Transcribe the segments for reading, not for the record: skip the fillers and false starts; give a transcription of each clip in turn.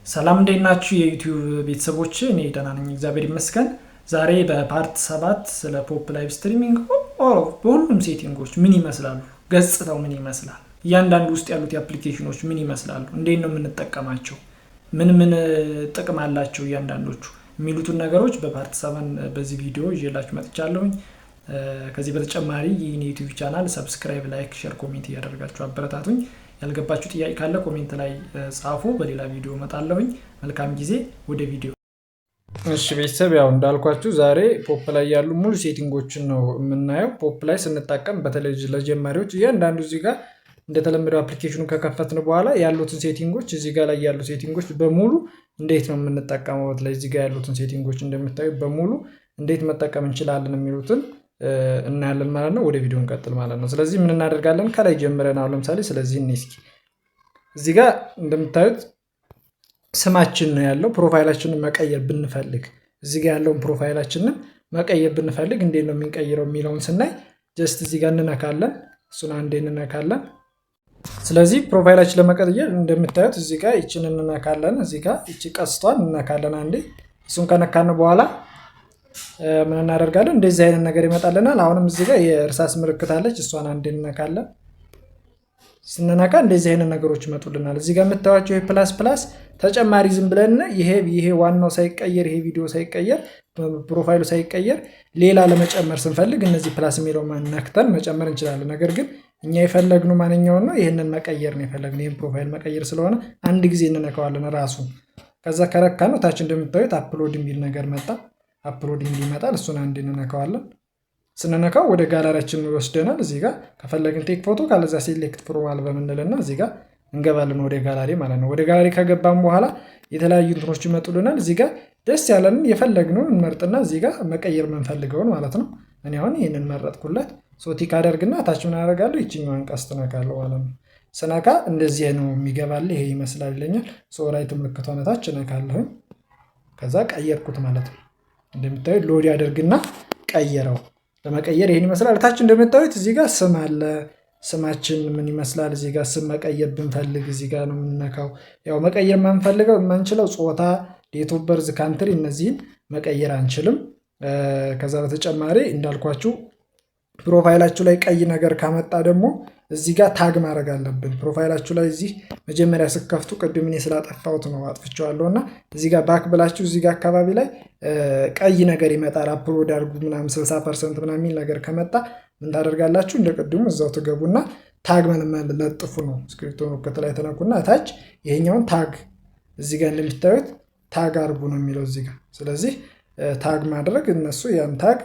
ሰላም እንዴት ናችሁ የዩቲዩብ ቤተሰቦች? እኔ ደህና ነኝ እግዚአብሔር ይመስገን። ዛሬ በፓርት 7 ስለ ፖፕ ላይቭ ስትሪሚንግ በሁሉም ሴቲንጎች ምን ይመስላሉ፣ ገጽታው ምን ይመስላል፣ እያንዳንዱ ውስጥ ያሉት የአፕሊኬሽኖች ምን ይመስላሉ፣ እንዴት ነው የምንጠቀማቸው፣ ምን ጥቅም አላቸው እያንዳንዶቹ የሚሉትን ነገሮች በፓርት 7 በዚህ ቪዲዮ ይዤላችሁ መጥቻለሁኝ። ከዚህ በተጨማሪ ይህን የዩቲዩብ ቻናል ሰብስክራይብ፣ ላይክ፣ ሼር፣ ኮሜንት እያደረጋችሁ አበረታቱኝ። ያልገባችሁ ጥያቄ ካለ ኮሜንት ላይ ጻፉ። በሌላ ቪዲዮ እመጣለሁኝ። መልካም ጊዜ። ወደ ቪዲዮ። እሺ ቤተሰብ፣ ያው እንዳልኳችሁ ዛሬ ፖፕ ላይ ያሉ ሙሉ ሴቲንጎችን ነው የምናየው። ፖፕ ላይ ስንጠቀም በተለይ ለጀማሪዎች እያንዳንዱ እዚህ ጋር እንደተለመደው አፕሊኬሽኑ ከከፈትን በኋላ ያሉትን ሴቲንጎች እዚህ ጋር ላይ ያሉ ሴቲንጎች በሙሉ እንዴት ነው የምንጠቀመው፣ ላይ እዚህ ጋር ያሉትን ሴቲንጎች እንደምታዩ በሙሉ እንዴት መጠቀም እንችላለን የሚሉትን እናያለን ማለት ነው። ወደ ቪዲዮ እንቀጥል ማለት ነው። ስለዚህ ምን እናደርጋለን? ከላይ ጀምረን አሁን ለምሳሌ ስለዚህ እስኪ እዚህ ጋር እንደምታዩት ስማችን ነው ያለው። ፕሮፋይላችንን መቀየር ብንፈልግ እዚህ ጋር ያለውን ፕሮፋይላችንን መቀየር ብንፈልግ እንዴት ነው የምንቀይረው የሚለውን ስናይ ጀስት እዚህ ጋር እንነካለን። እሱን አንዴ እንነካለን። ስለዚህ ፕሮፋይላችን ለመቀየር እንደምታዩት እዚህ ጋር ይችን እንነካለን። እዚህ ጋር ይቺ ቀስቷን እንነካለን አንዴ። እሱን ከነካን በኋላ ምን እናደርጋለን? እንደዚህ አይነት ነገር ይመጣልናል። አሁንም እዚህ ጋር የእርሳስ ምልክት አለች። እሷን አንዴ እንነካለን። ስንነካ እንደዚህ አይነት ነገሮች ይመጡልናል። እዚህ ጋር የምታዩቸው ይሄ ፕላስ ተጨማሪ ዝም ብለን ይሄ ዋናው ሳይቀየር ይሄ ቪዲዮ ሳይቀየር ፕሮፋይሉ ሳይቀየር ሌላ ለመጨመር ስንፈልግ እነዚህ ፕላስ የሚለው ነክተን መጨመር እንችላለን። ነገር ግን እኛ የፈለግነው ማንኛውን ነው ይሄንን መቀየር ነው የፈለግነው። ይሄን ፕሮፋይል መቀየር ስለሆነ አንድ ጊዜ እንነካዋለን ራሱ። ከዛ ከረካ ነው ታች እንደምታዩት አፕሎድ የሚል ነገር መጣ። አፕሎዲንግ ይመጣል። እሱን አንድ እንነካዋለን። ስንነካው ወደ ጋላሪያችን ይወስደናል። እዚህ ጋር ከፈለግን ቴክ ፎቶ ካለዛ ሴሌክት ፍሮም አልበም እንልና እዚህ ጋር እንገባለን ወደ ጋላሪ ማለት ነው። ወደ ጋላሪ ከገባን በኋላ የተለያዩ እንትኖች ይመጡልናል። እዚህ ጋር ደስ ያለንን የፈለግነውን እንመርጥና እዚህ ጋር መቀየር የምንፈልገውን ማለት ነው። እኔ አሁን ይህንን መረጥኩለት። ቲክ አደርግና ታች ምን አደርጋለሁ? ይችኛዋን ቀስት ነካለሁ ማለት ነው። ስነካ እንደዚህ ነው የሚገባል። ይሄ ይመስላል ይለኛል። ራይት ምልክቷን ታች ነካለሁኝ። ከዛ ቀየርኩት ማለት ነው። እንደምታዩት ሎድ ያደርግና ቀየረው። ለመቀየር ይሄን ይመስላል። ታች እንደምታዩት እዚህ ጋር ስም አለ። ስማችን ምን ይመስላል? እዚህ ጋር ስም መቀየር ብንፈልግ እዚህ ጋር ነው የምንነካው። ያው መቀየር የማንችለው ጾታ፣ ዴት ኦፍ በርዝ፣ ካንትሪ እነዚህን መቀየር አንችልም። ከዛ በተጨማሪ እንዳልኳችሁ ፕሮፋይላችሁ ላይ ቀይ ነገር ካመጣ ደግሞ እዚህ ጋር ታግ ማድረግ አለብን። ፕሮፋይላችሁ ላይ እዚህ መጀመሪያ ስከፍቱ ቅድም እኔ ስላጠፋሁት ነው አጥፍቼዋለሁ እና እዚህ ጋር ባክ ብላችሁ እዚህ ጋር አካባቢ ላይ ቀይ ነገር ይመጣል። አፕሎድ አድርጉ ምናምን 60% ምናምን የሚል ነገር ከመጣ ምን ታደርጋላችሁ? እንደ ቅድሙ እዛው ትገቡና ታግ ለጥፉ ነው። ስክሪፕቶ ምልክት ላይ ተነኩና ታች ይሄኛውን ታግ እዚህ ጋር እንደምታዩት ታግ አድርጉ ነው የሚለው እዚህ ጋር። ስለዚህ ታግ ማድረግ እነሱ ያን ታግ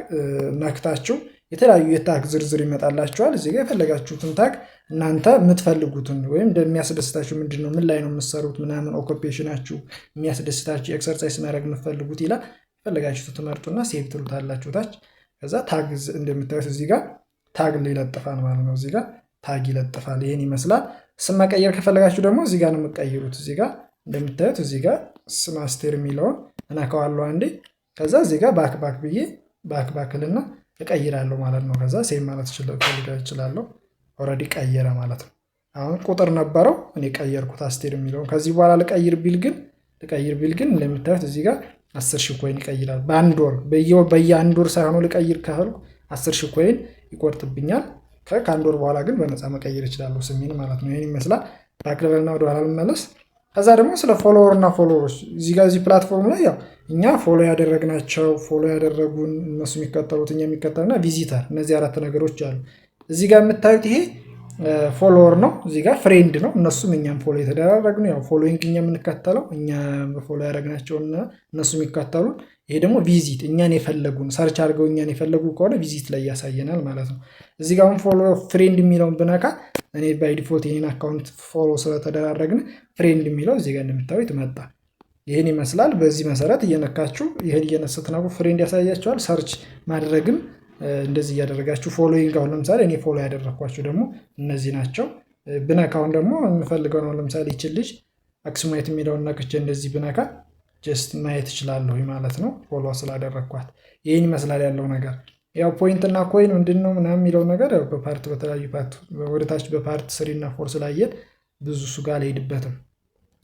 ነክታችሁ የተለያዩ የታግ ዝርዝር ይመጣላችኋል። እዚህ ጋር የፈለጋችሁትን ታግ እናንተ የምትፈልጉትን ወይም እንደሚያስደስታችሁ ምንድን ነው ምን ላይ ነው የምትሰሩት ምናምን ኦኩፔሽናችሁ የሚያስደስታችሁ ኤክሰርሳይዝ ማድረግ የምትፈልጉት ይላል። የፈለጋችሁት ትመርጡና ሴቭ ትሉታላችሁ ታች። ከዛ ታግ እንደምታዩት እዚህ ጋር ታግ ይለጥፋል ማለት ነው። እዚህ ጋር ታግ ይለጥፋል። ይሄን ይመስላል። ስም መቀየር ከፈለጋችሁ ደግሞ እዚህ ጋር ነው የምትቀይሩት። እዚህ ጋር እንደምታዩት እዚህ ጋር ስም አስቴር የሚለውን እነካዋለሁ አንዴ። ከዛ እዚህ ጋር ባክ ብዬ ባክልና እቀይራለሁ ማለት ነው። ከዛ ሴም ማለት እችላለሁ። ኦልሬዲ ቀየረ ማለት ነው። አሁን ቁጥር ነበረው እኔ ቀየርኩት አስቴር የሚለውን። ከዚህ በኋላ ልቀይር ቢል ግን እንደምታዩት እዚህ ጋር 10,000 ኮይን ይቀይራል። በአንድ ወር በየአንድ ወር ሳይሆኑ ልቀይር ካልኩ 10,000 ኮይን ይቆርጥብኛል። ከአንድ ወር በኋላ ግን በነፃ መቀየር እችላለሁ ስሜን ማለት ነው። ይህን ይመስላል። ባክለበልና ወደኋላ ልመለስ። ከዛ ደግሞ ስለ ፎሎወር እና ፎሎወሮች እዚህ ጋር እዚህ ፕላትፎርም ላይ ያው እኛ ፎሎ ያደረግናቸው ፎሎ ያደረጉን እነሱ የሚከተሉት እኛ የሚከተሉና ቪዚተር እነዚህ 4 ነገሮች አሉ። እዚህ ጋር የምታዩት ይሄ ፎሎወር ነው። እዚህ ጋር ፍሬንድ ነው። እነሱም እኛም ፎሎ የተደራረግን ያው ፎሎዊንግ እኛ የምንከተለው እኛ ፎሎ ያደረግናቸውና እነሱ የሚከተሉን። ይሄ ደግሞ ቪዚት እኛን የፈለጉን ሰርች አድርገው እኛን የፈለጉ ከሆነ ቪዚት ላይ ያሳየናል ማለት ነው። እዚህ ጋር ፎሎ ፍሬንድ የሚለውን ብነካ እኔ ባይ ዲፎልት ይሄን አካውንት ፎሎ ስለተደራረግን ፍሬንድ የሚለው እዚህ ጋር እንደምታዩት መጣ። ይሄን ይመስላል። በዚህ መሰረት እየነካችሁ ይሄን እየነሰትናቁ ፍሬንድ ያሳያቸዋል። ሰርች ማድረግም እንደዚህ እያደረጋችሁ ፎሎዊንግ አሁን ለምሳሌ እኔ ፎሎ ያደረኳቸው ደግሞ እነዚህ ናቸው። ብነካውን ደግሞ እንፈልገው ነው ለምሳሌ ይችል ልጅ አክስማይት የሚለውን ነክቼ እንደዚህ ብነካ ጀስት ማየት እችላለሁ ማለት ነው ፎሎ ስላደረኳት። ይሄን ይመስላል ያለው ነገር። ያው ፖይንት እና ኮይን ምንድነው ምናምን የሚለው ነገር ያው በተለያዩ ፓርት ወደታች በፓርት 3 እና 4 ስላየን ብዙ እሱ ጋር አልሄድበትም።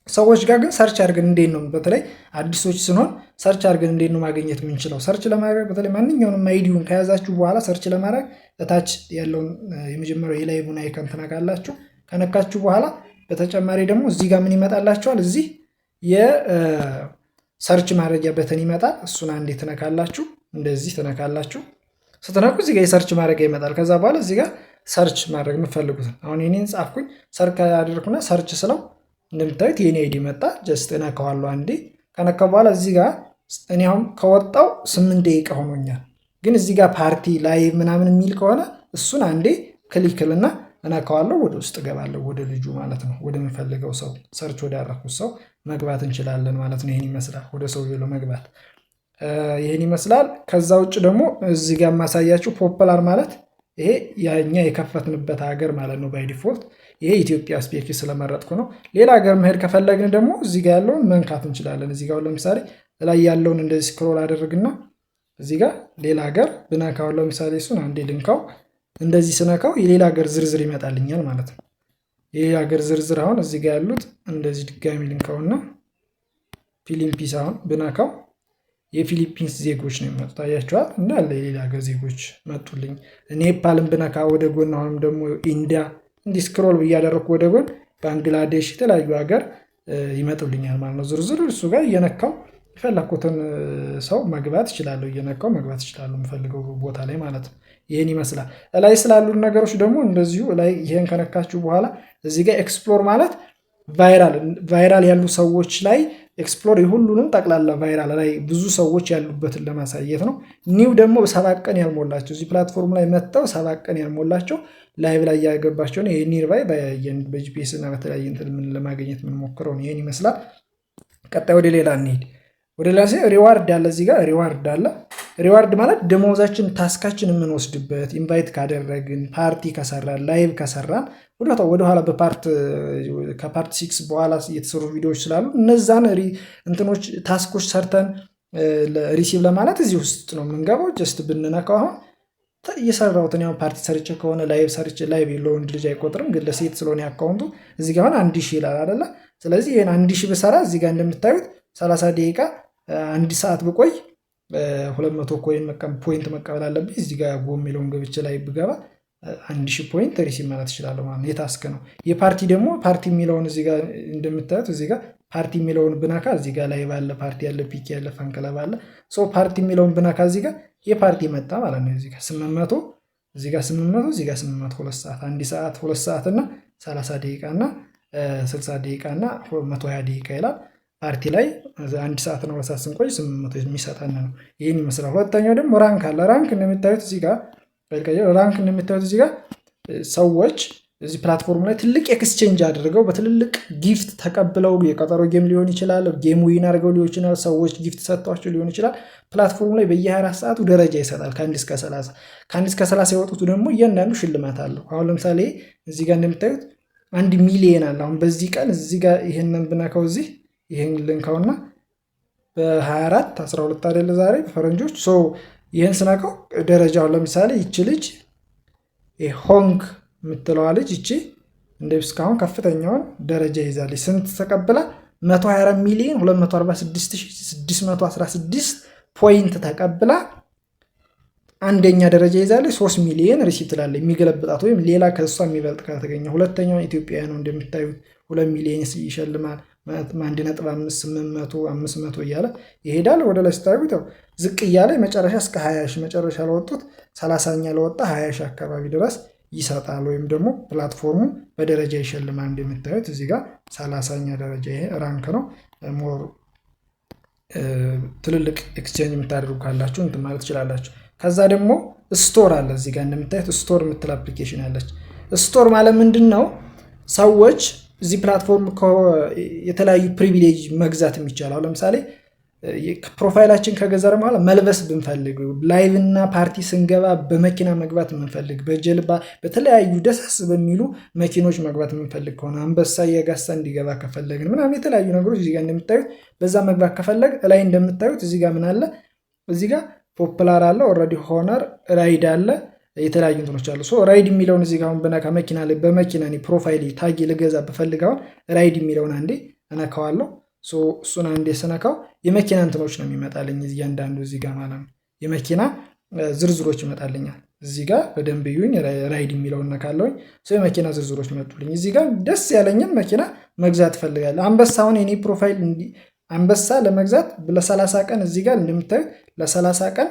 ሰዎች ጋር ግን ሰርች አድርገን እንዴት ነው በተለይ አዲሶች ስንሆን ሰርች አድርገን እንዴት ነው ማግኘት የምንችለው? ሰርች ለማድረግ በተለይ ማንኛውንም አይዲውን ከያዛችሁ በኋላ ሰርች ለማድረግ እታች ያለውን የመጀመሪያው የላይቡን አይከን ትነካላችሁ። ከነካችሁ በኋላ በተጨማሪ ደግሞ እዚህ ጋር ምን ይመጣላችኋል? እዚህ የሰርች ማድረጊያ በተን ይመጣል። እሱን አንዴ ትነካላችሁ። እንደዚህ ትነካላችሁ። ስትነኩ እዚህ ጋር የሰርች ማድረጊያ ይመጣል። ከዛ በኋላ እዚህ ጋር ሰርች ማድረግ የምትፈልጉትን አሁን የኔን ጻፍኩኝ። ሰርች አድርኩና ሰርች ስለው እንደምታዩት የኔ አይዲ መጣ። ጀስት እነካዋለሁ አንዴ። ከነካ በኋላ እዚህ ጋር እኔ አሁን ከወጣው 8 ደቂቃ ሆኖኛል። ግን እዚህ ጋር ፓርቲ ላይ ምናምን የሚል ከሆነ እሱን አንዴ ክሊክልና እነካዋለሁ። ወደ ውስጥ እገባለሁ፣ ወደ ልጁ ማለት ነው። ወደ ምፈልገው ሰው ሰርች ወደ ያደረኩት ሰው መግባት እንችላለን ማለት ነው። ይሄን ይመስላል ወደ ሰውየው ለመግባት ይሄን ይመስላል። ከዛ ውጭ ደግሞ እዚህ ጋር ማሳያችሁ ፖፑላር ማለት ይሄ ያኛ የከፈትንበት ሀገር ማለት ነው። ባይ ዲፎልት ይሄ ኢትዮጵያ ስፔክ ስለመረጥኩ ነው። ሌላ ሀገር መሄድ ከፈለግን ደግሞ እዚህ ጋር ያለውን መንካት እንችላለን። እዚህ ጋር ለምሳሌ ላይ ያለውን እንደዚህ ስክሮል አደረግና እዚህ ጋር ሌላ ሀገር ብነካው ለምሳሌ እሱን አንዴ ልንካው። እንደዚህ ስነካው የሌላ ሀገር ዝርዝር ይመጣልኛል ማለት ነው። ይሄ ሀገር ዝርዝር አሁን እዚህ ጋር ያሉት እንደዚህ ድጋሚ ልንካውና ፊሊፒንስ አሁን ብነካው የፊሊፒንስ ዜጎች ነው የሚመጡት። አያችኋል? እንዳለ የሌላ ሀገር ዜጎች መጡልኝ። ኔፓልን ብነካ ወደ ጎን አሁንም ደግሞ ኢንዲያ እንዲህ ስክሮል እያደረኩ ወደ ጎን ባንግላዴሽ የተለያዩ ሀገር ይመጡልኛል ማለት ነው። ዝርዝር እሱ ጋር እየነካው የፈለኩትን ሰው መግባት እችላለሁ። እየነካው መግባት እችላለሁ የምፈልገው ቦታ ላይ ማለት ነው። ይሄን ይመስላል። ላይ ስላሉ ነገሮች ደግሞ እንደዚሁ ላይ ይሄን ከነካችሁ በኋላ እዚህ ጋር ኤክስፕሎር ማለት ቫይራል ያሉ ሰዎች ላይ ኤክስፕሎር የሁሉንም ጠቅላላ ቫይራል ላይ ብዙ ሰዎች ያሉበትን ለማሳየት ነው። ኒው ደግሞ 7 ቀን ያልሞላቸው እዚህ ፕላትፎርም ላይ መጥተው 7 ቀን ያልሞላቸው ላይቭ ላይ ያገባቸው ነው። ኒርባይ በጂፒኤስ እና በተለያየ እንትን ምን ለማግኘት ምን ሞክረው ነው። ይሄን ይመስላል። ቀጣይ ወደ ሌላ እንሂድ። ወደ ሌላ ሪዋርድ አለ። እዚህ ጋር ሪዋርድ አለ። ሪዋርድ ማለት ደሞዛችን ታስካችን የምንወስድበት ኢንቫይት ካደረግን ፓርቲ ከሰራን ላይቭ ከሰራን ወደኋላ ከፓርት 6 በኋላ የተሰሩ ቪዲዮዎች ስላሉ እነዛን እንትኖች ታስኮች ሰርተን ሪሲቭ ለማለት እዚህ ውስጥ ነው የምንገባው። ጀስት ብንነካው አሁን እየሰራሁትን ያው ፓርቲ ሰርቼ ከሆነ ላይቭ ሰርቼ ላይቭ ለወንድ ልጅ አይቆጥርም፣ ግን ለሴት ስለሆነ አካውንቱ እዚህ ጋር አሁን 1000 ይላል አይደለ? ስለዚህ ይሄን 1000 ብሰራ እዚህ ጋር እንደምታዩት 30 ደቂቃ 1 ሰዓት ብቆይ 200 ፖይንት መቀበል አለብኝ። እዚህ ጋር ጎ የሚለውን ገብቼ ላይ ብገባ 1000 ፖይንት ሪሲቭ ማለት እችላለሁ ማለት ነው። የታስክ ነው። የፓርቲ ደግሞ ፓርቲ የሚለውን እዚህ ጋር እንደምታዩት እዚህ ጋር ፓርቲ የሚለውን ብናካ እዚህ ጋር ላይ ባለ ፓርቲ ያለ ፒክ ያለ ፋን ክለብ አለ። ፓርቲ የሚለውን ብናካ እዚህ ጋር የፓርቲ መጣ ማለት ነው። እዚህ ጋር 800 እዚህ ጋር 800 እዚህ ጋር 800 2 ሰዓት 1 ሰዓት 2 ሰዓት እና 30 ደቂቃ እና 60 ደቂቃ እና 120 ደቂቃ ይላል። ፓርቲ ላይ 1 ሰዓት ነው ወሳት ስንቆይ 800 የሚሰጠን ነው። ይሄን ይመስላል። ሁለተኛው ደግሞ ራንክ አለ። ራንክ እንደምታዩት እዚህ ጋር ሰዎች እዚህ ፕላትፎርም ላይ ትልቅ ኤክስቼንጅ አድርገው በትልልቅ ጊፍት ተቀብለው የቀጠሮ ጌም ሊሆን ይችላል፣ ጌም ዊን አድርገው ሊሆን ይችላል፣ ሰዎች ጊፍት ሰጥቷቸው ሊሆን ይችላል። ፕላትፎርሙ ላይ በየ24 ሰዓቱ ደረጃ ይሰጣል ከ1 እስከ 30። ከ1 እስከ 30 የወጡት ደግሞ እያንዳንዱ ሽልማት አለው። አሁን ለምሳሌ እዚህ ጋር እንደምታዩት 1 ሚሊዮን አለ። አሁን በዚህ ቀን እዚህ ጋር ይሄንን ብነካው እዚህ ይሄን ልንካውና በ24 12 አይደለ ዛሬ ፈረንጆች ይህን ስናቀው ደረጃውን ለምሳሌ ይቺ ልጅ ሆንግ የምትለዋ ልጅ ይቺ እንደ እስካሁን ከፍተኛውን ደረጃ ይዛለች። ስንት ተቀብላ 124 ሚሊዮን 246616 ፖይንት ተቀብላ አንደኛ ደረጃ ይዛለች። 3 ሚሊዮን ሪሲቭ ትላለች። የሚገለብጣት ወይም ሌላ ከሷ የሚበልጥ ከተገኘ ሁለተኛው ኢትዮጵያ ነው። እንደምታዩት 2 ሚሊዮን ይሸልማል። 1.5 800 እያለ ይሄዳል። ወደ ላይ ስታዩት ዝቅ እያለ መጨረሻ እስከ 20 ሺህ መጨረሻ ለወጡት 30ኛ ለወጣ 20 ሺህ አካባቢ ድረስ ይሰጣል። ወይም ደግሞ ፕላትፎርሙ በደረጃ ይሸልማል። እንደምታዩት እዚህ ጋር 30ኛ ደረጃ ይሄ ራንክ ነው። ሞር ትልልቅ ኤክስቼንጅ የምታደርጉ ካላችሁ እንትን ማለት ትችላላችሁ። ከዛ ደግሞ ስቶር አለ። እዚህ ጋር እንደምታዩት ስቶር የምትል አፕሊኬሽን አለች። ስቶር ማለት ምንድን ነው? ሰዎች እዚህ ፕላትፎርም የተለያዩ ፕሪቪሌጅ መግዛት የሚቻለው ለምሳሌ ፕሮፋይላችን ከገዛር በኋላ መልበስ ብንፈልግ፣ ላይቭ እና ፓርቲ ስንገባ በመኪና መግባት የምንፈልግ፣ በጀልባ በተለያዩ ደሳስ በሚሉ መኪኖች መግባት የምንፈልግ ከሆነ አንበሳ የጋሳ እንዲገባ ከፈለግን ምናምን የተለያዩ ነገሮች እዚህ ጋር እንደምታዩት በዛ መግባት ከፈለግ ላይ እንደምታዩት እዚህ ጋር ምን አለ? እዚህ ጋር ፖፑላር አለ፣ ኦልሬዲ ሆነር ራይድ አለ፣ የተለያዩ እንትኖች አሉ። ራይድ የሚለውን እዚህ ጋር አሁን በመኪና ላይ በመኪና ፕሮፋይል ታግ ልገዛ በፈልጋውን ራይድ የሚለውን አንዴ እነካዋለሁ። እሱን አንዴ ስነካው የመኪና እንትኖች ነው የሚመጣልኝ እያንዳንዱ እዚህ ጋር ማለት ነው። የመኪና ዝርዝሮች ይመጣልኛል። እዚህ ጋር በደንብ ይዩኝ። ራይድ የሚለውን ነካለሁኝ። የመኪና ዝርዝሮች መጡልኝ። እዚህ ጋር ደስ ያለኝን መኪና መግዛት እፈልጋለሁ። አንበሳውን የኔ ፕሮፋይል አንበሳ ለመግዛት ለ30 ቀን እዚህ ጋር እንደምታዩት ለ30 ቀን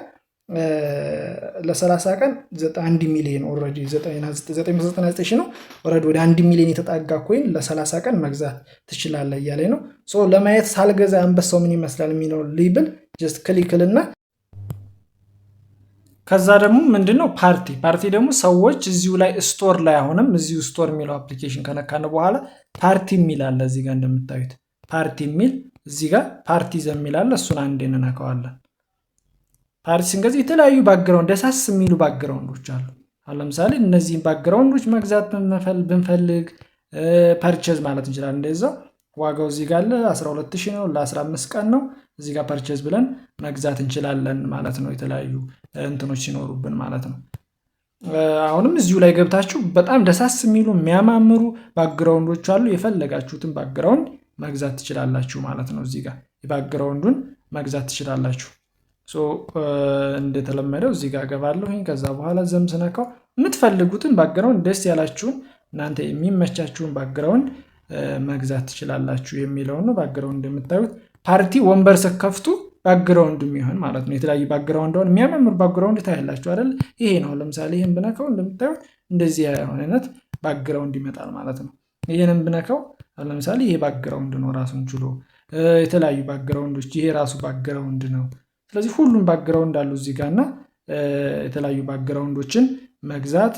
1 ሚሊዮን ኦልሬዲ 999 ሺህ ነው። ኦልሬዲ ወደ 1 ሚሊዮን የተጣጋ ኮይን ለ30 ቀን መግዛት ትችላለህ እያለኝ ነው። ለማየት ሳልገዛ አንበሳው ምን ይመስላል የሚለው ሊብል ጀስት ክሊክልና ከዛ ደግሞ ምንድነው ፓርቲ ደግሞ ሰዎች እዚሁ ላይ ስቶር ላይ አሁንም እዚሁ ስቶር የሚለው አፕሊኬሽን ከነካነ በኋላ ፓርቲ የሚል አለ። እዚህ ጋር እንደምታዩት ፓርቲ የሚል እዚህ ጋር ፓርቲ ዘሚል አለ። እሱን አንዴ እንነካዋለን። ፓርቲ ስንገዛ የተለያዩ ባክግራውንድ ደሳስ የሚሉ ባክግራውንዶች አሉ። አሁን ለምሳሌ እነዚህን ባክግራውንዶች መግዛት ብንፈልግ ፐርቼዝ ማለት እንችላለን። እንደዛው ዋጋው እዚህ ጋር አለ 12000 ነው። ለ15 ቀን ነው። እዚህ ጋር ፐርቼዝ ብለን መግዛት እንችላለን ማለት ነው። የተለያዩ እንትኖች ሲኖሩብን ማለት ነው። አሁንም እዚሁ ላይ ገብታችሁ በጣም ደሳስ የሚሉ የሚያማምሩ ባክግራውንዶች አሉ። የፈለጋችሁትን ባክግራውንድ መግዛት ትችላላችሁ ማለት ነው። እዚህ ጋር የባክግራውንዱን መግዛት ትችላላችሁ። እንደተለመደው እዚህ ጋር ገባለሁ። ከዛ በኋላ ዘም ስነካው የምትፈልጉትን ባክግራውንድ ደስ ያላችሁን እናንተ የሚመቻችሁን ባክግራውንድ መግዛት ትችላላችሁ የሚለው ነው። ባክግራውንድ እንደምታዩት ፓርቲ ወንበር ስከፍቱ ባክግራውንድ የሚሆን ማለት ነው። የተለያዩ ባክግራውንድ አሁን የሚያማምር ባክግራውንድ ታያላችሁ አይደል? ይሄ ነው። ለምሳሌ ይሄን ብነካው እንደምታዩት እንደዚህ አይነት ባክግራውንድ ይመጣል ማለት ነው። ይሄንን ብነካው ለምሳሌ ይሄ ባክግራውንድ ነው ራሱን ችሎ። የተለያዩ ባክግራውንዶች ይሄ ራሱ ባክግራውንድ ነው። ስለዚህ ሁሉም ባክግራውንድ አሉ እዚህ ጋርና የተለያዩ ባክግራውንዶችን መግዛት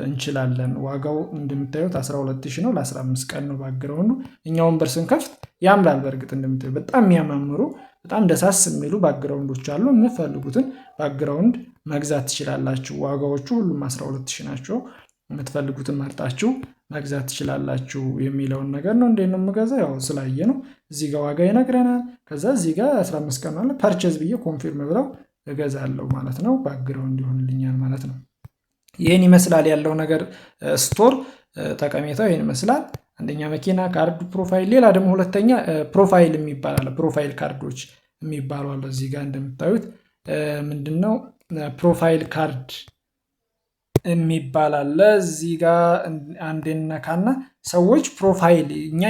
እንችላለን። ዋጋው እንደምታዩት 12000 ነው። ለ15 ቀን ነው ባክግራውንዱ። እኛው ወንበር ስንከፍት ያምራል። በእርግጥ እንደምታዩት በጣም የሚያማምሩ በጣም ደሳስ የሚሉ ባክግራውንዶች አሉ። የምትፈልጉትን ባክግራውንድ መግዛት ትችላላችሁ። ዋጋዎቹ ሁሉም 12000 ናቸው። የምትፈልጉትን መርጣችሁ መግዛት ትችላላችሁ የሚለውን ነገር ነው። እንዴት ነው የምገዛው? ያው ስላየ ነው። እዚህ ጋር ዋጋ ይነግረናል። ከዛ እዚህ ጋር 15 ቀን ማለት ፐርቼዝ ብዬ ኮንፊርም ብለው እገዛለሁ ማለት ነው። ባክግራውንድ ይሆንልኛል ማለት ነው። ይህን ይመስላል ያለው ነገር። ስቶር ጠቀሜታው ይህን ይመስላል። አንደኛ መኪና፣ ካርድ፣ ፕሮፋይል። ሌላ ደግሞ ሁለተኛ ፕሮፋይል የሚባል አለ። ፕሮፋይል ካርዶች የሚባሉ አለ። እዚህ ጋር እንደምታዩት ምንድነው ፕሮፋይል ካርድ የሚባል አለ። እዚህ ጋር አንዴ ነካና ሰዎች ፕሮፋይል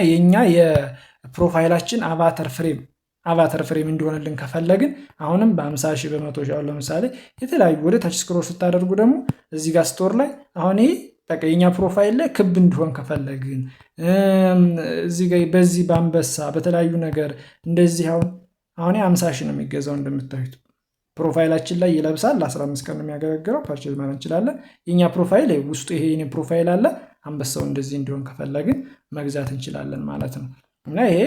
የኛ የፕሮፋይላችን አቫተር ፍሬም እንዲሆንልን ከፈለግን አሁንም በ50 ሺህ በ100 ሺህ ለምሳሌ የተለያዩ ወደ ታች ስክሮል ስታደርጉ ደግሞ እዚህ ጋር ስቶር ላይ አሁን ይሄ በቃ የኛ ፕሮፋይል ላይ ክብ እንዲሆን ከፈለግን እዚህ ጋር በዚህ በአንበሳ በተለያዩ ነገር እንደዚህ አሁን 50 ሺህ ነው የሚገዛው እንደምታዩት ፕሮፋይላችን ላይ ይለብሳል። ለ15 ቀን ነው የሚያገለግለው። ፐርቼዝ ማለት እንችላለን። የኛ ፕሮፋይል ውስጡ ይሄ የኔ ፕሮፋይል አለ። አንበሳው እንደዚህ እንዲሆን ከፈለግን መግዛት እንችላለን ማለት ነው። እና ይሄ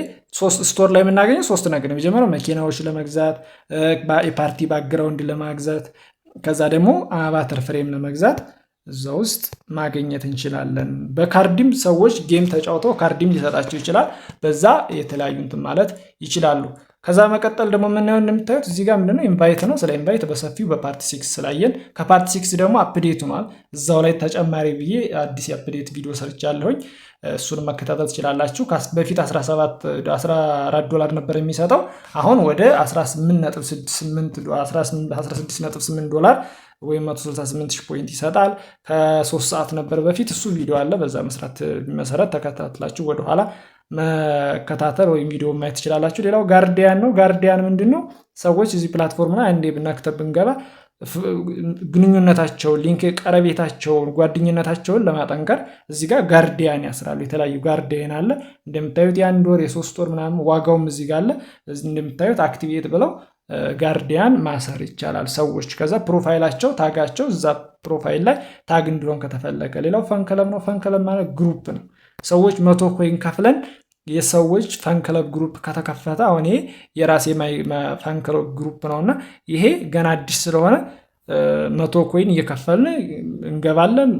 ስቶር ላይ የምናገኘው 3 ነገር ነው። መጀመሪያው መኪናዎች ለመግዛት፣ የፓርቲ ባክግራውንድ ለማግዛት፣ ከዛ ደግሞ አቫተር ፍሬም ለመግዛት እዛ ውስጥ ማግኘት እንችላለን። በካርድም ሰዎች ጌም ተጫውተው ካርድም ሊሰጣቸው ይችላል። በዛ የተለያዩ እንትን ማለት ይችላሉ። ከዛ መቀጠል ደግሞ የምናየው እንደምታዩት እዚህ ጋር ምንድነው ኢንቫይት ነው። ስለ ኢንቫይት በሰፊው በፓርት 6 ስላየን ከፓርት 6 ደግሞ አፕዴት ሆኗል። እዛው ላይ ተጨማሪ ብዬ አዲስ የአፕዴት ቪዲዮ ሰርቻለሁኝ። እሱን መከታተል ትችላላችሁ። በፊት $14 ነበር የሚሰጠው። አሁን ወደ $16.8 ወይም 168,000 ፖይንት ይሰጣል። ከ3 ሰዓት ነበር በፊት። እሱ ቪዲዮ አለ። በዛ መሰረት ተከታትላችሁ ወደኋላ መከታተል ወይም ቪዲዮ ማየት ትችላላችሁ። ሌላው ጋርዲያን ነው። ጋርዲያን ምንድነው? ሰዎች እዚህ ፕላትፎርም ላይ አንዴ ብናክተብ ብንገባ ግንኙነታቸውን፣ ሊንክ ቀረቤታቸውን፣ ጓደኝነታቸውን ለማጠንከር እዚህ ጋር ጋርዲያን ያስራሉ። የተለያዩ ጋርዲያን አለ እንደምታዩት የ1 ወር የ3 ወር ምናምን ዋጋውም እዚህ ጋር አለ። እንደምታዩት አክቲቬት ብለው ጋርዲያን ማሰር ይቻላል ሰዎች። ከዛ ፕሮፋይላቸው ታጋቸው እዛ ፕሮፋይል ላይ ታግ እንዲሆን ከተፈለገ። ሌላው ፈንክለብ ነው። ፈንክለብ ማለት ግሩፕ ነው። ሰዎች 100 ኮይን ከፍለን የሰዎች ፈንክለብ ግሩፕ ከተከፈተ አሁን ይሄ የራሴ ፈንክለብ ግሩፕ ነውና ይሄ ገና አዲስ ስለሆነ 100 ኮይን እየከፈልን እንገባለን።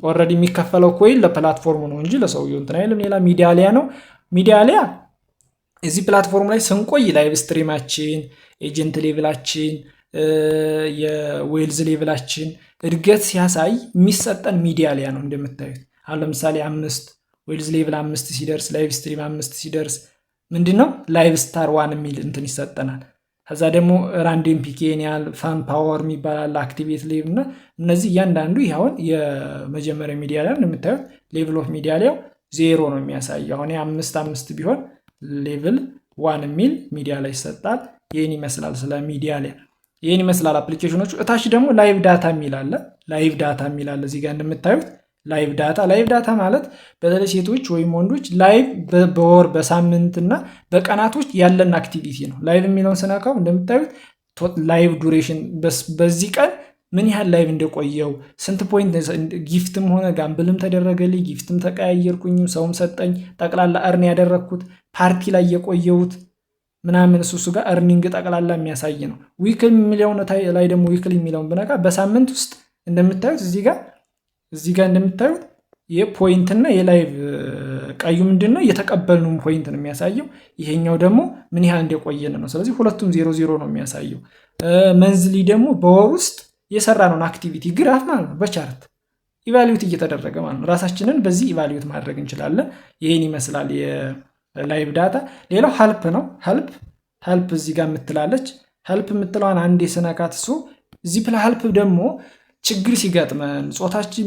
ኦልሬዲ የሚከፈለው ኮይን ለፕላትፎርሙ ነው እንጂ ለሰውየው እንትን አይልም። ሌላ ሚዲያሊያ ነው። ሚዲያሊያ እዚህ ፕላትፎርም ላይ ስንቆይ ላይቭ ስትሪማችን፣ ኤጀንት ሌቭላችን፣ የዌልዝ ሌቭላችን እድገት ሲያሳይ የሚሰጠን ሚዲያሊያ ነው። እንደምታዩት አሁን ለምሳሌ 5 ዌልዝ ሌቭል 5 ሲደርስ፣ ላይቭ ስትሪም 5 ሲደርስ ምንድነው ላይቭ ስታር 1 የሚል እንትን ይሰጠናል። ከዛ ደግሞ ራንደም ፒኬኒያል ፋን ፓወር የሚባላል አክቲቬት ሌቭል እና እነዚህ እያንዳንዱ ይኸውን የመጀመሪያ ሚዲያ ላይ እንደምታዩት ሌቭል ኦፍ ሚዲያ ላይ 0 ነው የሚያሳየው። አሁን 5 ቢሆን ሌቭል 1 የሚል ሚዲያ ላይ ይሰጣል። ይህን ይመስላል ስለ ሚዲያ ላይ ይህን ይመስላል አፕሊኬሽኖቹ። እታች ደግሞ ላይቭ ዳታ የሚል አለ። ላይቭ ዳታ የሚል አለ እዚህ ጋር እንደምታዩት ላይቭ ዳታ ማለት በተለይ ሴቶች ወይም ወንዶች ላይቭ በወር በሳምንት እና በቀናቶች ያለን አክቲቪቲ ነው። ላይቭ የሚለውን ስነካው እንደምታዩት ላይቭ ዱሬሽን በዚህ ቀን ምን ያህል ላይቭ እንደቆየው ስንት ፖይንት ጊፍትም ሆነ ጋምብልም ተደረገልኝ ጊፍትም ተቀያየርኩኝም ሰውም ሰጠኝ ጠቅላላ እርን ያደረግኩት ፓርቲ ላይ የቆየሁት ምናምን እሱ ጋር እርኒንግ ጠቅላላ የሚያሳይ ነው። ዊክል የሚለውን ላይ ደግሞ ዊክል የሚለውን ብነካ በሳምንት ውስጥ እንደምታዩት እዚህ ጋር እንደምታዩት የፖይንት እና የላይቭ ቀዩ ምንድነው የተቀበልነው ፖይንት ነው የሚያሳየው። ይሄኛው ደግሞ ምን ያህል እንደቆየን ነው። ስለዚህ ሁለቱም 00 ነው የሚያሳየው። መንዝሊ ደግሞ በወር ውስጥ የሰራነውን አክቲቪቲ ግራፍ ማለት ነው በቻርት ኢቫሉዌት እየተደረገ ማለት ነው። ራሳችንን በዚህ ኢቫሉዌት ማድረግ እንችላለን። ይሄን ይመስላል የላይቭ ዳታ። ሌላው ሀልፕ ነው። ሀልፕ እዚህ ጋር የምትላለች ሀልፕ የምትለዋን አንዴ ስነካት እዚህ ሀልፕ ደግሞ ችግር ሲገጥመን ጾታችን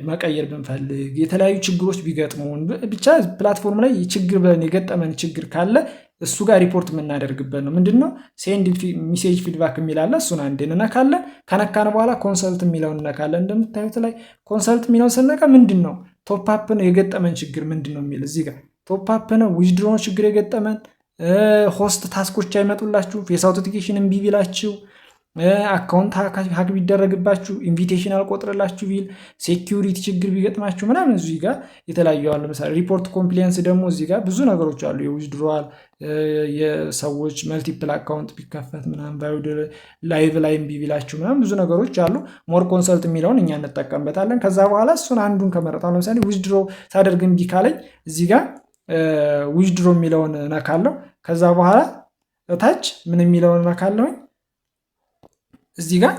መቀየር ብንፈልግ የተለያዩ ችግሮች ቢገጥሙን ብቻ ፕላትፎርም ላይ ችግር ብለን የገጠመን ችግር ካለ እሱ ጋር ሪፖርት የምናደርግበት ነው። ምንድነው ሴንድ ሜሴጅ ፊድባክ የሚላለ እሱን አንዴ እንነካለን። ከነካን በኋላ ኮንሰልት የሚለውን እንነካለን። እንደምታዩት ላይ ኮንሰልት የሚለውን ስነካ ምንድነው ቶፕ ነው የገጠመን ችግር ምንድነው የሚል እዚህ ጋር ቶፕ ነው ዊዝድሮ ችግር የገጠመን ሆስት ታስኮች አይመጡላችሁ ፌስ አውተንቲኬሽን እምቢ ቢላችሁ አካውንት ሀክ ቢደረግባችሁ ኢንቪቴሽን አልቆጥርላችሁ ቢል ሴኪዩሪቲ ችግር ቢገጥማችሁ ምናምን እዚህ ጋር የተለያዩ አሉ። ለምሳሌ ሪፖርት ኮምፕሊያንስ ደግሞ እዚህ ጋር ብዙ ነገሮች አሉ። የዊዝድሮዋል የሰዎች መልቲፕል አካውንት ቢከፈት ምናምን ባይወድ ላይቭ ላይ እምቢ ቢላችሁ ምናምን ብዙ ነገሮች አሉ። ሞር ኮንሰልት የሚለውን እኛ እንጠቀምበታለን። ከዛ በኋላ እሱን አንዱን ከመረጣው ለምሳሌ ዊዝድሮ ሳደርግ እምቢ ካለኝ እዚህ ጋር ዊዝድሮ የሚለውን ነካለሁ። ከዛ በኋላ እታች ምን የሚለውን ነካለሁኝ እዚህ ጋር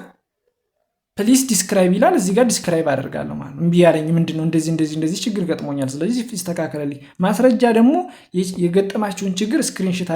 ፕሊስ ዲስክራይብ ይላል። እዚህ ጋር ዲስክራይብ አደርጋለሁ ማለት ነው። እምቢ ያለኝ ምንድነው እንደዚህ ችግር ገጥሞኛል ስለዚህ ይስተካከለልኝ። ማስረጃ ደግሞ የገጠማችሁን ችግር ስክሪንሾት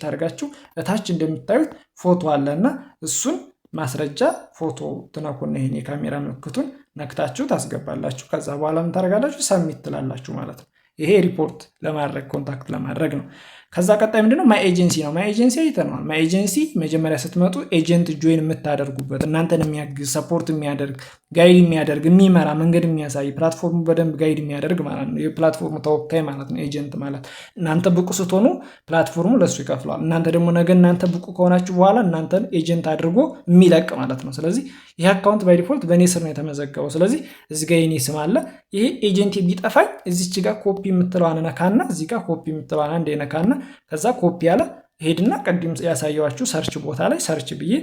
አድርጋችሁ እታች እንደምታዩት ፎቶ አለና እሱን ማስረጃ ፎቶ ትነኩና ይሄን የካሜራ ምልክቱን ነክታችሁ ታስገባላችሁ። ከዛ በኋላ ምን ታደርጋላችሁ ሰብሚት ትላላችሁ ማለት ነው። ይሄ ሪፖርት ለማድረግ ኮንታክት ለማድረግ ነው። ከዛ ቀጣይ ምንድነው ማይ ኤጀንሲ ነው። ማይ ኤጀንሲ አይተናል። ማይ ኤጀንሲ መጀመሪያ ስትመጡ ኤጀንት ጆይን የምታደርጉበት እናንተን የሚያግዝ ሰፖርት የሚያደርግ ጋይድ የሚያደርግ የሚመራ መንገድ የሚያሳይ ፕላትፎርሙ በደንብ ጋይድ የሚያደርግ ማለት ነው። የፕላትፎርሙ ተወካይ ማለት ነው ኤጀንት ማለት። እናንተ ብቁ ስትሆኑ ፕላትፎርሙ ለሱ ይከፍለዋል። እናንተ ደግሞ ነገ እናንተ ብቁ ከሆናችሁ በኋላ እናንተን ኤጀንት አድርጎ የሚለቅ ማለት ነው። ስለዚህ ይህ አካውንት ባይ ዲፎልት በእኔ ስር ነው የተመዘገበው። ስለዚህ እዚህ ጋር የኔ ስም አለ። ይሄ ኤጀንት ቢጠፋኝ እዚች ጋር ኮፒ የምትለዋን ነካና እዚህ ጋር ኮፒ የምትለዋን አንዴ ነካና ከዛ ኮፒ ያለ ሄድና ቀድም ያሳየዋችሁ ሰርች ቦታ ላይ ሰርች ብዬ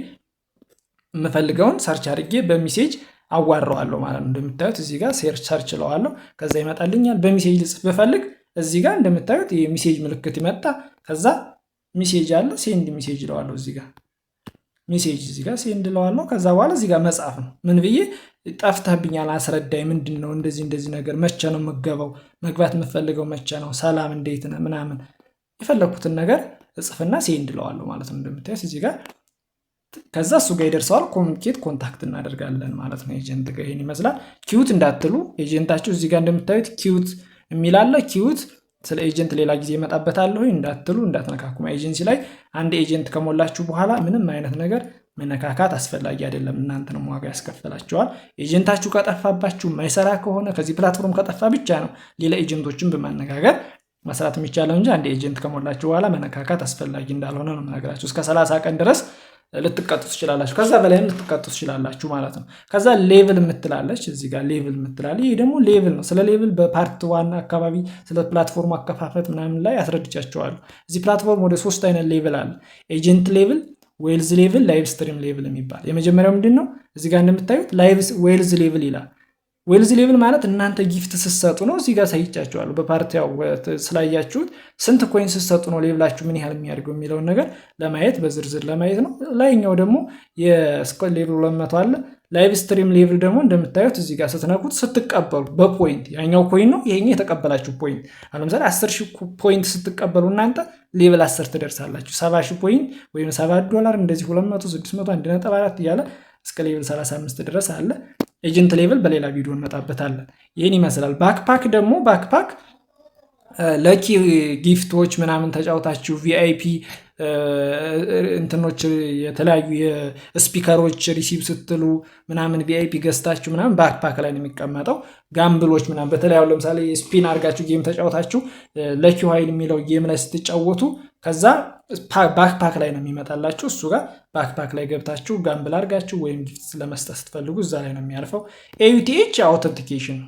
የምፈልገውን ሰርች አድርጌ በሜሴጅ አዋራዋለሁ ማለት ነው። እንደምታዩት እዚህ ጋር ሰርች ለዋለሁ። ከዛ ይመጣልኛል። በሜሴጅ ልጽፍ ብፈልግ እዚህ ጋር እንደምታዩት የሜሴጅ ምልክት ይመጣ። ከዛ ሜሴጅ አለ ሴንድ ሜሴጅ ለዋለሁ። እዚህ ጋር ሜሴጅ እዚህ ጋር ሴንድ ለዋለሁ። ከዛ በኋላ እዚህ ጋር መጻፍ ነው። ምን ብዬ ጠፍተህብኛል አስረዳኝ፣ ምንድነው እንደዚህ ነገር መቼ ነው የምገባው፣ መግባት የምፈልገው መቼ ነው፣ ሰላም እንዴት ነህ ምናምን የፈለኩትን ነገር እጽፍና ሴንድ ለዋለሁ ማለት ነው። እንደምታዩት እዚህ ጋር ከዛ እሱ ጋር ይደርሰዋል። ኮሚኒኬት ኮንታክት እናደርጋለን ማለት ነው። ኤጀንት ጋር ይሄን ይመስላል። ኪዩት እንዳትሉ ኤጀንታችሁ እዚህ ጋር እንደምታዩት ኪዩት የሚላለ ኪዩት ስለ ኤጀንት ሌላ ጊዜ እመጣበታለሁ እንዳትሉ እንዳትነካኩ። ኤጀንሲ ላይ አንድ ኤጀንት ከሞላችሁ በኋላ ምንም አይነት ነገር መነካካት አስፈላጊ አይደለም። እናንተንም ዋጋ ያስከፍላችኋል። ኤጀንታችሁ ከጠፋባችሁ ማይሰራ ከሆነ ከዚህ ፕላትፎርም ከጠፋ ብቻ ነው ሌላ ኤጀንቶችን በማነጋገር መስራት የሚቻለው እንጂ አንድ ኤጀንት ከሞላችሁ በኋላ መነካካት አስፈላጊ እንዳልሆነ ነው የምነግራችሁ። እስከ 30 ቀን ድረስ ልትቀጡ ትችላላችሁ። ከዛ በላይም ልትቀጡ ትችላላችሁ ማለት ነው። ከዛ ሌቭል የምትላለች እዚህ ጋር ሌቭል የምትላለ ይሄ ደግሞ ሌቭል ነው። ስለ ሌቭል በፓርት 1 አካባቢ ስለ ፕላትፎርም አከፋፈት ምናምን ላይ አስረድቻቸዋለሁ። እዚህ ፕላትፎርም ወደ 3 አይነት ሌቭል አለ። ኤጀንት ሌቭል፣ ዌልዝ ሌቭል፣ ላይቭ ስትሪም ሌቭል የሚባል። የመጀመሪያው ምንድነው እዚህ ጋር እንደምታዩት ላይቭ ዌልዝ ሌቭል ይላል። ዌልዝ ሌቭል ማለት እናንተ ጊፍት ስትሰጡ ነው። እዚህ ጋር ሳይቻችኋለሁ በፓርቲያው ስላያችሁት ስንት ኮይን ስትሰጡ ነው ሌቭላችሁ ምን ያህል የሚያደርገው የሚለውን ነገር ለማየት በዝርዝር ለማየት ነው። ላይኛው ደግሞ የስኮል ሌቭል 200 አለ። ላይቭ ስትሪም ሌቭል ደግሞ እንደምታዩት እዚህ ጋር ስትነኩት ስትቀበሉ በፖይንት ያኛው ኮይን ነው ይሄኛው የተቀበላችሁ ፖይንት። አሁን ለምሳሌ 10,000 ፖይንት ስትቀበሉ እናንተ ሌቭል 10 ትደርሳላችሁ። 70,000 ፖይንት ወይም $7 እንደዚህ 200 600 1.4 እያለ እስከ ሌቭል 35 ድረስ አለ። ኤጀንት ሌቭል በሌላ ቪዲዮ እንመጣበታለን። ይህን ይመስላል። ባክፓክ ደግሞ ባክፓክ ለኪ ጊፍቶች ምናምን ተጫውታችሁ ቪአይፒ እንትኖች የተለያዩ የስፒከሮች ሪሲቭ ስትሉ ምናምን ቪአይፒ ገዝታችሁ ምናምን ባክፓክ ላይ ነው የሚቀመጠው። ጋምብሎች ምናምን በተለይ አሁን ለምሳሌ ስፒን አድርጋችሁ ጌም ተጫውታችሁ ለኪ ኃይል የሚለው ጌም ላይ ስትጫወቱ ከዛ ባክፓክ ላይ ነው የሚመጣላችሁ። እሱ ጋር ባክፓክ ላይ ገብታችሁ ጋምብል አድርጋችሁ ወይም ጊፍት ለመስጠት ስትፈልጉ እዛ ላይ ነው የሚያልፈው። ኤዩቲኤች አውተንቲኬሽን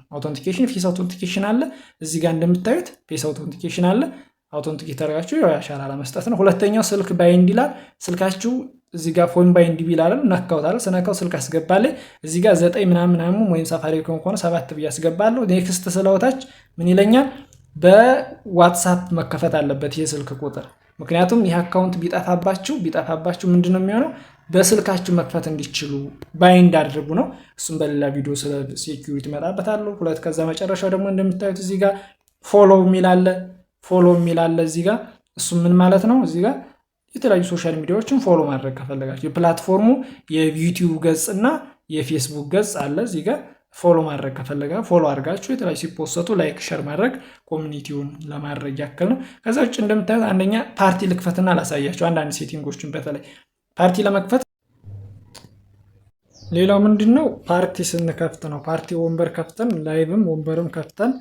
ፌስ አውተንቲኬሽን አለ። እዚህ ጋር እንደምታዩት ፌስ አውተንቲኬሽን አለ። አውተንቲኬት አድርጋችሁ ያው አሻራ ለመስጠት ነው። ሁለተኛው ስልክ ባይንድ ይላል። ስልካችሁ እዚህ ጋር ፎን ባይንድ ቢላል ነካውታል። ስነካው ስልክ አስገባለሁ። እዚህ ጋር 9 ምናምን ወይም ሳፋሪኮም ከሆነ 7 ብዬ አስገባለሁ። ኔክስት ስለውታች ምን ይለኛል? በዋትሳፕ መከፈት አለበት ይሄ ስልክ ቁጥር። ምክንያቱም ይህ አካውንት ቢጠፋባችሁ ምንድነው የሚሆነው? በስልካችሁ መክፈት እንዲችሉ ባይንድ አድርጉ ነው። እሱም በሌላ ቪዲዮ ስለ ሴኩሪቲ መጣበታለሁ። ሁለት ከዛ መጨረሻው ደግሞ እንደምታዩት እዚህ ጋር ፎሎ የሚላለ እዚህ ጋር እሱ ምን ማለት ነው? እዚህ ጋር የተለያዩ ሶሻል ሚዲያዎችን ፎሎ ማድረግ ከፈለጋችሁ የፕላትፎርሙ የዩቲዩብ ገጽ እና የፌስቡክ ገጽ አለ። እዚህ ጋር ፎሎ ማድረግ ከፈለጋ ፎሎ አድርጋችሁ የተለያዩ ሲፖስቱ ላይክ ሸር ማድረግ ኮሚኒቲውን ለማድረግ ያክል ነው። ከዛ ውጭ እንደምታዩት አንደኛ ፓርቲ ልክፈትና ላሳያችሁ አንዳንድ ሴቲንጎችን በተለይ ፓርቲ ለመክፈት። ሌላው ምንድነው ፓርቲ ስንከፍት ነው። ፓርቲ ወንበር ከፍተን ላይቭም ወንበርም ከፍተን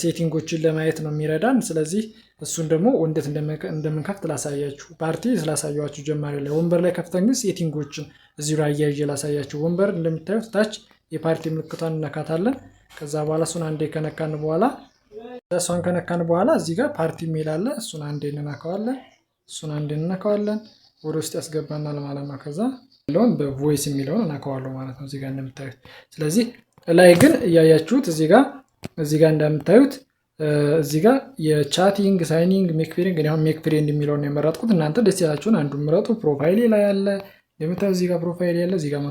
ሴቲንጎችን ለማየት ነው የሚረዳን። ስለዚህ እሱን ደግሞ እንዴት እንደምንከፍት ላሳያችሁ። ፓርቲ ስላሳያችሁ ጀማሪ ላይ ወንበር ላይ ከፍተን ግን ሴቲንጎችን እዚሁ ላይ አያይዤ ላሳያችሁ። ወንበር እንደምታዩት ታች የፓርቲ ምልክቷን እነካታለን። ከዛ በኋላ እሱን አንዴ ከነካን በኋላ እዚህ ጋር ፓርቲ የሚል አለ። እሱን አንዴ እንነካዋለን። ወደ ውስጥ ያስገባናል ማለት ነው። ከዛ ያለውን በቮይስ የሚለውን እነካዋለሁ ማለት ነው እዚህ ጋር እንደምታዩት። ስለዚህ ላይ ግን እያያችሁት እዚህ ጋር እንደምታዩት እዚህ ጋር የቻቲንግ ሳይኒንግ ሜክ ፍሬንድ ግን አሁን ሜክ ፍሬንድ የሚለውን ነው የመረጥኩት። እናንተ ደስ ያላችሁን አንዱን ምረጡ። ፕሮፋይል ላይ ያለ እንደምታዩት እዚህ ጋር ፕሮፋይል ያለ እዚህ ጋር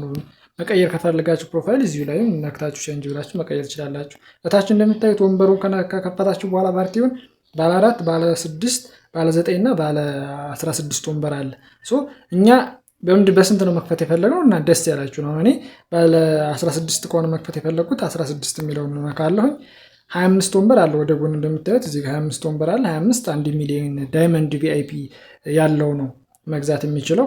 መቀየር ከፈለጋችሁ ፕሮፋይል እዚሁ ላይ ነክታችሁ ቼንጅ ብላችሁ መቀየር ትችላላችሁ። እታች እንደምታዩት ወንበሩን ከከፈታችሁ በኋላ ፓርቲውን ባለ 4 ባለ 6 ባለ 9 እና ባለ 16 ወንበር አለ። እኛ በስንት ነው መክፈት የፈለገው እና ደስ ያላችሁ ነው። እኔ ባለ 16 ከሆነ መክፈት የፈለጉት 16 የሚለውን ነካለሁ። 25 ወንበር አለ ወደ ጎን እንደምታዩት እዚህ ጋር 25 ወንበር አለ። 25 1 ሚሊዮን ዳይመንድ ቪአይፒ ያለው ነው መግዛት የሚችለው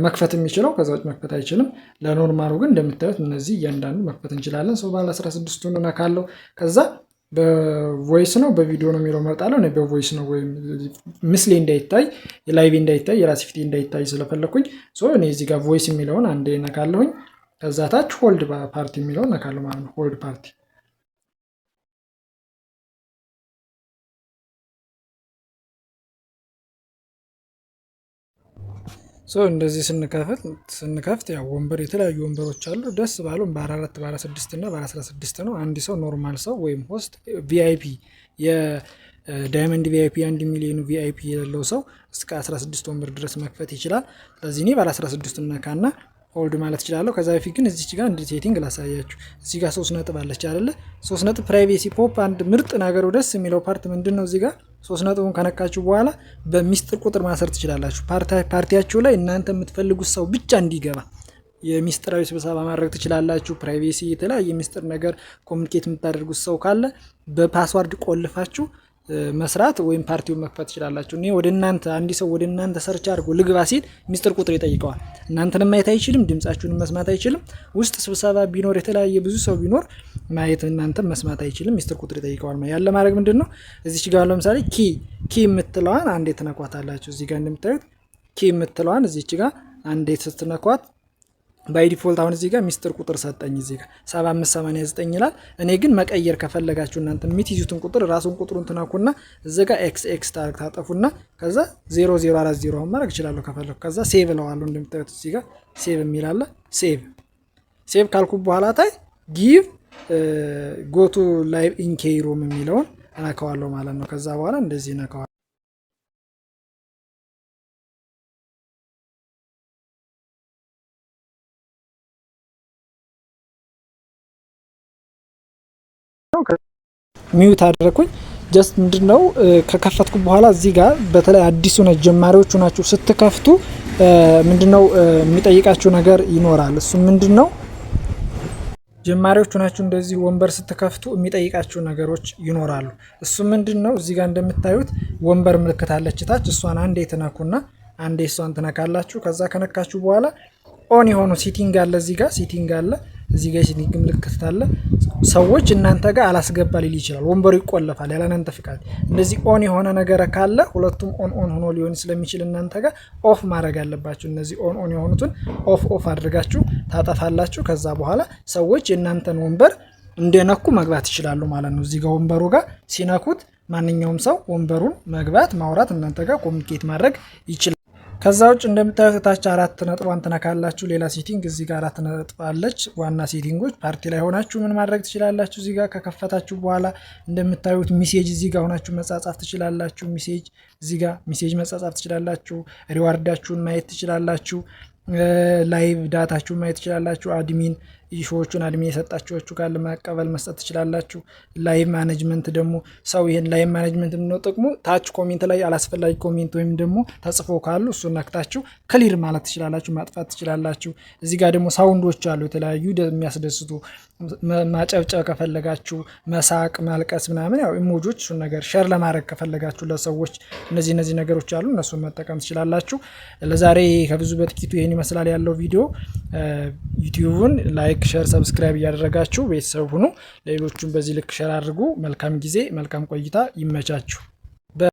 መክፈት የሚችለው። ከዛ ውጭ መክፈት አይችልም። ለኖርማሉ ግን እንደምታዩት እነዚህ እያንዳንዱ መክፈት እንችላለን። ባለ 16 ነካለው። ከዛ በቮይስ ነው በቪዲዮ ነው የሚለው መርጣለሁ። እኔ በቮይስ ነው ወይም ምስሌ እንዳይታይ ላይቭ እንዳይታይ የራሴ ፊት እንዳይታይ ስለፈለኩኝ እኔ እዚህ ጋር ቮይስ የሚለውን አንዴ ነካለሁኝ። ከዛ ታች ሆልድ ፓርቲ የሚለውን ነካለሁ ማለት ነው። ሆልድ ፓርቲ እንደዚህ ስንከፍት ያው ወንበር የተለያዩ ወንበሮች አሉ። ደስ ባሉን ባለ 4 ባለ 6 እና ባለ 16 ነው። አንድ ሰው ኖርማል ሰው ወይም ሆስት ቪአይፒ የዳይመንድ ቪአይፒ 1 ሚሊዮን ቪአይፒ የሌለው ሰው እስከ 16 ወንበር ድረስ መክፈት ይችላል። ስለዚህ እኔ ባለ 16 ነካና ሆልድ ማለት ይችላል። ከዛ በፊት ግን እዚች ጋር እንደ ሴቲንግ ላሳያችሁ። እዚህ ጋር 3 ነጥብ አለች አይደለ? 3 ነጥብ ፕራይቬሲ ፖፕ አንድ ምርጥ ነገሩ ደስ የሚለው ፓርት ምንድነው? እዚህ ጋር 3 ነጥቡን ከነካችሁ በኋላ በሚስጥር ቁጥር ማሰር ትችላላችሁ። ፓርቲያችሁ ላይ እናንተ የምትፈልጉት ሰው ብቻ እንዲገባ የሚስጥራዊ ስብሰባ ማድረግ ትችላላችሁ። ፕራይቬሲ የተለያየ ሚስጥር ነገር ኮሚኒኬት የምታደርጉት ሰው ካለ በፓስዋርድ ቆልፋችሁ መስራት ወይም ፓርቲውን መክፈት ትችላላችሁ። እኔ ወደ እናንተ አንዲ ሰው ወደ እናንተ ሰርች አድርጎ ልግባ ሲል ሚስጥር ቁጥር ይጠይቀዋል። እናንተንም ማየት አይችልም፣ ድምጻችሁንም መስማት አይችልም። ውስጥ ስብሰባ ቢኖር የተለያየ ብዙ ሰው ቢኖር ማየት እናንተም መስማት አይችልም። ሚስጥር ቁጥር ይጠይቀዋል። ያለ ማድረግ ምንድነው? እዚች ጋር ለምሳሌ ኪ የምትለዋን አንዴ ትነኳታላችሁ። እዚህ ጋር እንደምታዩት ኪ የምትለዋን እዚች ጋር አንዴ ስትነኳት ባይ ዲፎልት አሁን እዚህ ጋር ሚስጥር ቁጥር ሰጠኝ። እዚህ ጋር 7589 ይላል። እኔ ግን መቀየር ከፈለጋችሁ እናንተ የምትይዙትን ቁጥር ራሱን ቁጥሩን ትነኩና እዚህ ጋር ኤክስ ታጠፉና ከዛ 0040 ማድረግ እችላለሁ ከፈለኩ። ከዛ ሴቭ እለዋለሁ። እንደምታዩት እዚህ ጋር ሴቭ የሚል አለ። ሴቭ ካልኩ በኋላ ታይ ጊቭ ጎቱ ላይቭ ኢን ኬይሮም የሚለውን እነካዋለሁ ማለት ነው። ከዛ በኋላ እንደዚህ እነካዋለሁ። ሚዩት አደረኩኝ። ጀስት ምንድነው ከከፈትኩ በኋላ እዚህ ጋር በተለይ አዲሱ ነው ጀማሪዎቹ ናችሁ ስትከፍቱ ምንድነው የሚጠይቃችሁ ነገር ይኖራል። እሱ ምንድነው ጀማሪዎቹ ናችሁ እንደዚህ ወንበር ስትከፍቱ የሚጠይቃችሁ ነገሮች ይኖራሉ። እሱ ምንድነው እዚህ ጋር እንደምታዩት ወንበር ምልክት አለች ታች። እሷን አንዴ ትነኩና አንዴ እሷን ትነካላችሁ። ከዛ ከነካችሁ በኋላ ኦን የሆኑ ሲቲንግ አለ እዚህ ጋር ሲቲንግ አለ እዚህ ጋር ሲቲንግ ምልክት አለ። ሰዎች እናንተ ጋር አላስገባ ሊል ይችላል። ወንበሩ ይቆለፋል ያለ እናንተ ፍቃድ። እንደዚህ ኦን የሆነ ነገር ካለ ሁለቱም ኦን ሆኖ ሊሆን ስለሚችል እናንተ ጋር ኦፍ ማድረግ አለባችሁ። እነዚህ ኦን የሆኑትን ኦፍ አድርጋችሁ ታጠፋላችሁ። ከዛ በኋላ ሰዎች የእናንተን ወንበር እንደነኩ መግባት ይችላሉ ማለት ነው። እዚህ ጋር ወንበሩ ጋር ሲነኩት ማንኛውም ሰው ወንበሩን መግባት ማውራት እናንተ ጋር ኮሚኒኬት ማድረግ ይችላል። ከዛ ውጭ እንደምታዩት ታች 4 ነጥቧን ትነካላችሁ። ሌላ ሴቲንግ እዚህ ጋር 4 ነጥብ አለች። ዋና ሴቲንጎች ፓርቲ ላይ ሆናችሁ ምን ማድረግ ትችላላችሁ። እዚህ ጋር ከከፈታችሁ በኋላ እንደምታዩት ሜሴጅ እዚህ ጋር ሆናችሁ መጻጻፍ ትችላላችሁ። ሜሴጅ እዚህ ጋር ሜሴጅ መጻጻፍ ትችላላችሁ። ሪዋርዳችሁን ማየት ትችላላችሁ። ላይቭ ዳታችሁን ማየት ትችላላችሁ። አድሚን ኢሹዎቹን አድሚን የሰጣችኋችሁ ካለ መቀበል መስጠት ትችላላችሁ። ላይቭ ማኔጅመንት ደግሞ ሰው ይሄን ላይቭ ማኔጅመንት ነው ጥቅሙ። ታች ኮሜንት ላይ አላስፈላጊ ኮሜንት ወይም ደግሞ ተጽፎ ካሉ እሱን ነክታችሁ ክሊር ማለት ትችላላችሁ፣ ማጥፋት ትችላላችሁ። እዚህ ጋር ደግሞ ሳውንዶች አሉ የተለያዩ የሚያስደስቱ ማጨብጨብ ከፈለጋችሁ መሳቅ፣ ማልቀስ ምናምን ያው ኢሞጆች እሱን ነገር ሼር ለማድረግ ከፈለጋችሁ ለሰዎች እነዚህ ነገሮች አሉ እነሱን መጠቀም ትችላላችሁ። ለዛሬ ከብዙ በጥቂቱ ይሄን ይመስላል ያለው ቪዲዮ። ዩቲዩብን ላይክ ሼር ሰብስክራይብ እያደረጋችሁ ቤተሰብ ሁኑ። ሌሎቹም በዚህ ልክ ሼር አድርጉ። መልካም ጊዜ መልካም ቆይታ ይመቻችሁ።